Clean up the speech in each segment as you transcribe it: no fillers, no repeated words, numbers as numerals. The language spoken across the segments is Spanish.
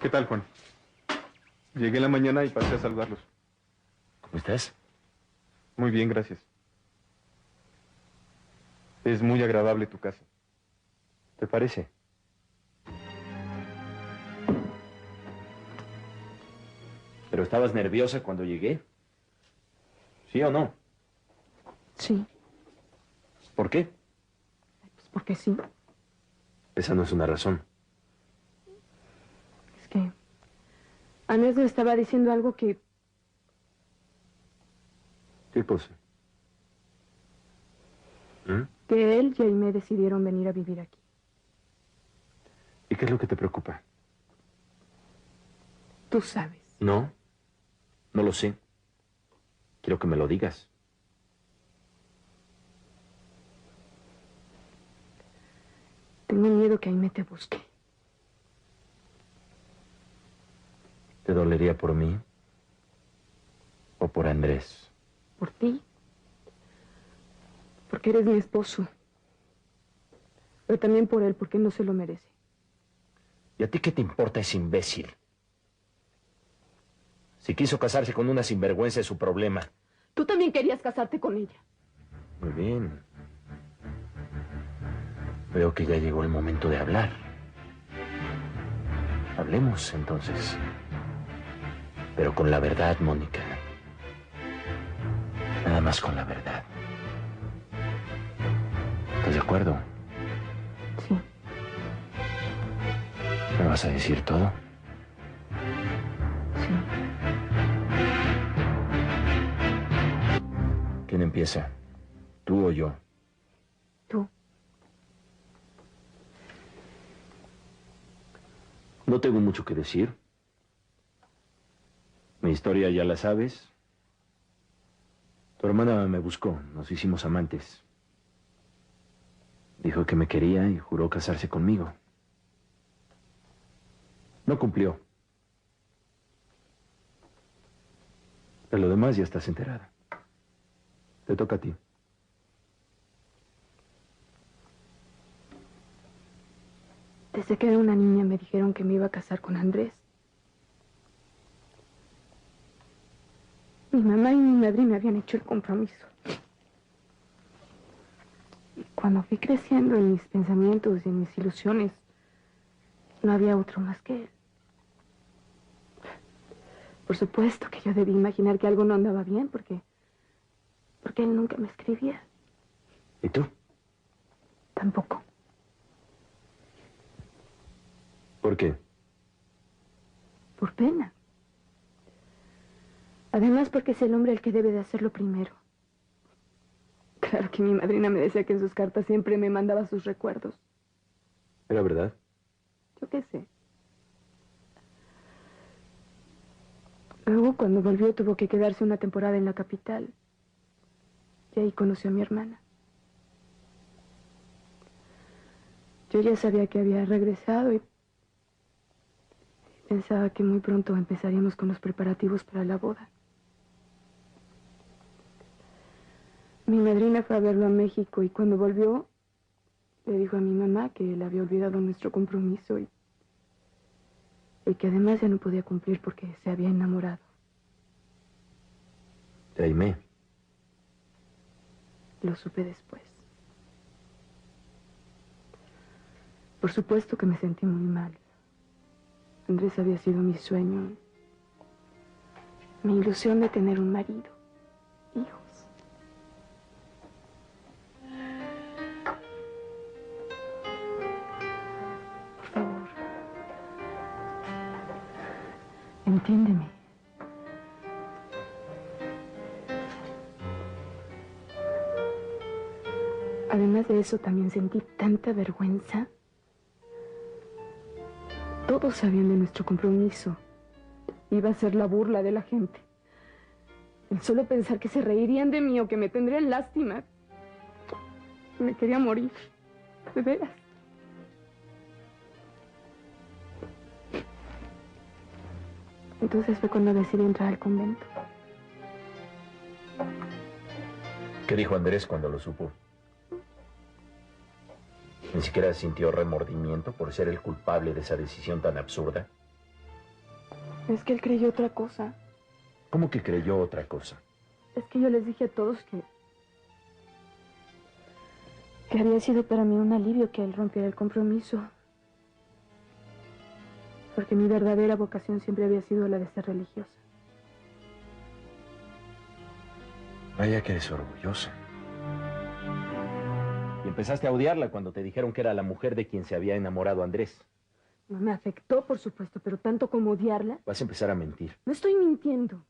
¿Qué tal, Juan? Llegué en la mañana y pasé a saludarlos. ¿Cómo estás? Muy bien, gracias. Es muy agradable tu casa. ¿Te parece? ¿Pero estabas nerviosa cuando llegué? ¿Sí o no? Sí. ¿Por qué? Pues porque sí. Esa no es una razón. Es que Andrés me estaba diciendo algo que... ¿Qué cosa? ¿Mm? que él y Aimé decidieron venir a vivir aquí. ¿Y qué es lo que te preocupa? Tú sabes. No, no lo sé. Quiero que me lo digas. Tengo miedo que Aimé te busque. ¿Te dolería por mí? ¿O por Andrés? Por ti. Porque eres mi esposo. Pero también por él, porque no se lo merece. ¿Y a ti qué te importa ese imbécil? Si quiso casarse con una sinvergüenza es su problema. Tú también querías casarte con ella. Muy bien. Veo que ya llegó el momento de hablar. Hablemos, entonces. Pero con la verdad, Mónica. Nada más con la verdad. ¿Estás de acuerdo? Sí. ¿Me vas a decir todo? Sí. ¿Quién empieza? ¿Tú o yo? Tú. No tengo mucho que decir. Mi historia ya la sabes. Tu hermana me buscó, nos hicimos amantes. Dijo que me quería y juró casarse conmigo. No cumplió. De lo demás ya estás enterada. Te toca a ti. Desde que era una niña me dijeron que me iba a casar con Andrés. Mi mamá y mi madrina habían hecho el compromiso. Y cuando fui creciendo en mis pensamientos y en mis ilusiones, no había otro más que él. Por supuesto que yo debí imaginar que algo no andaba bien, porque él nunca me escribía. ¿Y tú? Tampoco. ¿Por qué? Por pena. Además, porque es el hombre el que debe de hacerlo primero. Claro que mi madrina me decía que en sus cartas siempre me mandaba sus recuerdos. ¿Era verdad? Yo qué sé. Luego, cuando volvió, tuvo que quedarse una temporada en la capital. Y ahí conoció a mi hermana. Yo ya sabía que había regresado y pensaba que muy pronto empezaríamos con los preparativos para la boda. Mi madrina fue a verlo a México y cuando volvió, le dijo a mi mamá que él había olvidado nuestro compromiso y que además ya no podía cumplir porque se había enamorado. De Aimé. Lo supe después. Por supuesto que me sentí muy mal. Andrés había sido mi sueño, mi ilusión de tener un marido, hijos. Por favor, entiéndeme. Además de eso, también sentí tanta vergüenza. Todos sabían de nuestro compromiso. Iba a ser la burla de la gente. El solo pensar que se reirían de mí o que me tendrían lástima. Me quería morir. De veras. Entonces fue cuando decidí entrar al convento. ¿Qué dijo Andrés cuando lo supo? ¿Ni siquiera sintió remordimiento por ser el culpable de esa decisión tan absurda? Es que él creyó otra cosa. ¿Cómo que creyó otra cosa? Es que yo les dije a todos que había sido para mí un alivio que él rompiera el compromiso. Porque mi verdadera vocación siempre había sido la de ser religiosa. Vaya que eres orgullosa. Y empezaste a odiarla cuando te dijeron que era la mujer de quien se había enamorado Andrés. No me afectó, por supuesto, pero tanto como odiarla. Vas a empezar a mentir. No estoy mintiendo.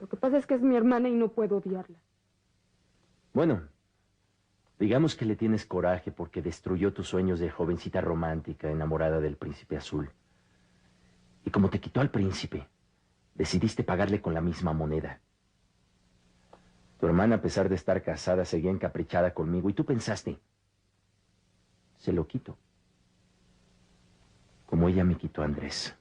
Lo que pasa es que es mi hermana y no puedo odiarla. Bueno, digamos que le tienes coraje porque destruyó tus sueños de jovencita romántica enamorada del príncipe azul. Y como te quitó al príncipe, decidiste pagarle con la misma moneda. Tu hermana, a pesar de estar casada, seguía encaprichada conmigo y tú pensaste, se lo quito. Como ella me quitó a Andrés.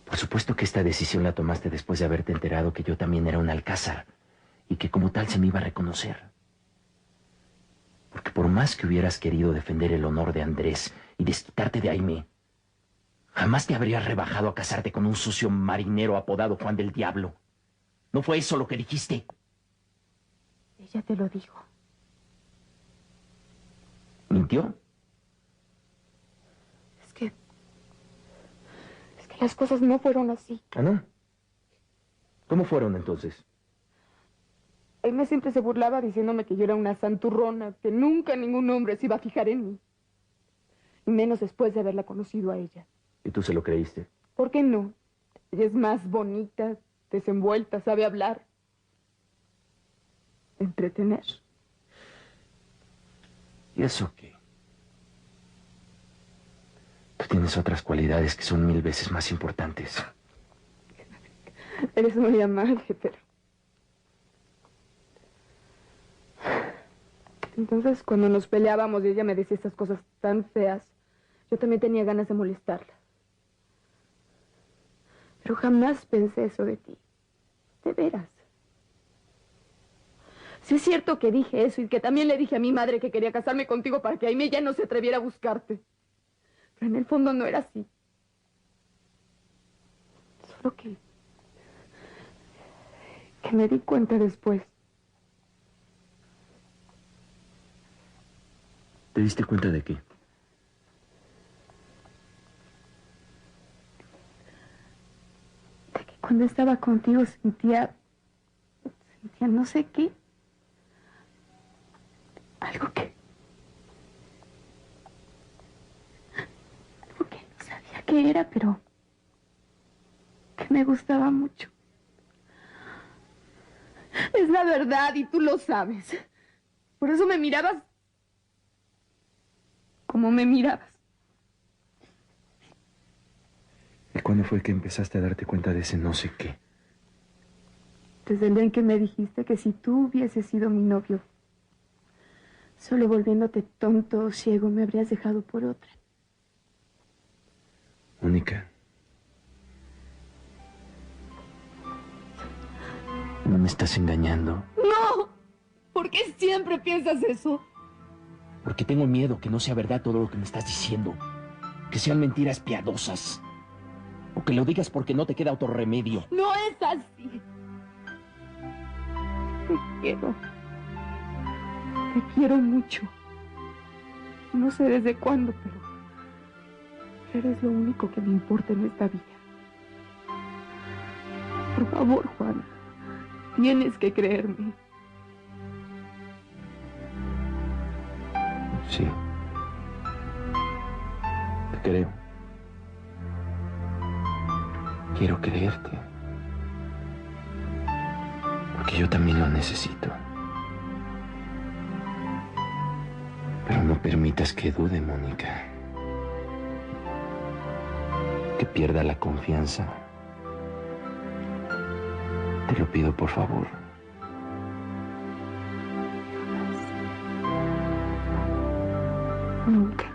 Por supuesto que esta decisión la tomaste después de haberte enterado que yo también era un alcázar y que como tal se me iba a reconocer. Porque por más que hubieras querido defender el honor de Andrés y desquitarte de Aimé, jamás te habrías rebajado a casarte con un sucio marinero apodado Juan del Diablo. ¿No fue eso lo que dijiste? Ella te lo dijo. ¿Mintió? Es que las cosas no fueron así. ¿Ah, no? ¿Cómo fueron entonces? Aimé siempre se burlaba diciéndome que yo era una santurrona, que nunca ningún hombre se iba a fijar en mí. Y menos después de haberla conocido a ella. ¿Y tú se lo creíste? ¿Por qué no? Ella es más bonita, desenvuelta, sabe hablar. Entretener. ¿Y eso qué? Tú tienes otras cualidades que son 1000 veces más importantes. Eres muy amable, pero... Entonces, cuando nos peleábamos y ella me decía estas cosas tan feas, yo también tenía ganas de molestarla. Pero jamás pensé eso de ti. De veras. Sí es cierto que dije eso y que también le dije a mi madre que quería casarme contigo para que Aimé ya no se atreviera a buscarte. Pero en el fondo no era así. Solo que me di cuenta después. ¿Te diste cuenta de qué? De que cuando estaba contigo sentía no sé qué. Algo que no sabía qué era, pero que me gustaba mucho. Es la verdad y tú lo sabes. Por eso me mirabas como me mirabas. ¿Y cuándo fue que empezaste a darte cuenta de ese no sé qué? Desde el día en que me dijiste que si tú hubieses sido mi novio, solo volviéndote tonto o ciego me habrías dejado por otra. Mónica. ¿No me estás engañando? ¡No! ¿Por qué siempre piensas eso? Porque tengo miedo que no sea verdad todo lo que me estás diciendo. Que sean mentiras piadosas. O que lo digas porque no te queda otro remedio. No es así. Te quiero. Te quiero mucho. No sé desde cuándo, pero eres lo único que me importa en esta vida. Por favor, Juan, tienes que creerme. Sí. Te creo. Quiero creerte. Porque yo también lo necesito. Pero no permitas que dude, Mónica. Que pierda la confianza. Te lo pido, por favor. Nunca.